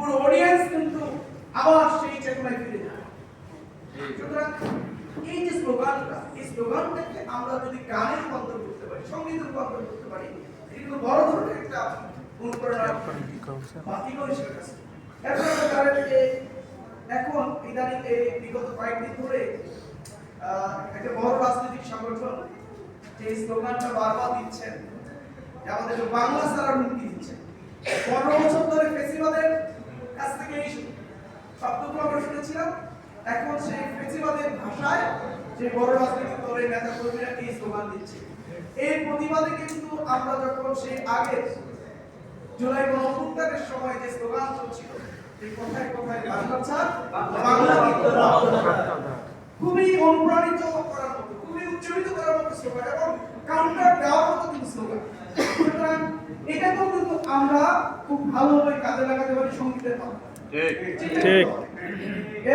পুরো অডিয়েন্স কিন্তু আবার সেই চেতনায় ফিরে যায়। সুতরাং এই যে স্লোগানটা, এই স্লোগানটাকে আমরা যদি গানে রূপান্তর করতে পারি, সঙ্গীতে রূপান্তর করতে পারি, কিন্তু বড় ধরনের একটা অনুপ্রেরণা বাতিল হিসেবে আছে। এরপরে তাদের যে এখন ইদানিং এই বিগত কয়েকদিন ধরে একটা বড় রাজনৈতিক সংগঠন যে স্লোগানটা বারবার দিচ্ছেন যে আমাদের বাংলা ছাড়ার হুমকি দিচ্ছেন। 15 বছর ধরে ফেসিবাদের কাছ থেকে এই শব্দগুলো আমরা শুনেছিলাম, এখন সেই ফেসিবাদের ভাষায় যে বড় রাজনৈতিক দলের নেতা কর্মীরা এই স্লোগান দিচ্ছে। এই প্রতিবাদে কিন্তু আমরা যখন সেই আগে জুলাই গণঅভ্যুত্থানের সময় যে স্লোগান চলছিল, এই কথায় কথায় বাংলা ছাড়, বাংলা কিন্তু খুবই অনুপ্রাণিত করার মতো, খুবই উজ্জীবিত করার মতো স্লোগান এবং কাউন্টার দেওয়ার মতো কিন্তু স্লোগান। সুতরাং এটাকেও কিন্তু আমরা খুব ভালোভাবে কাজে লাগাতে পারি সঙ্গীতের মাধ্যমে। ঠিক।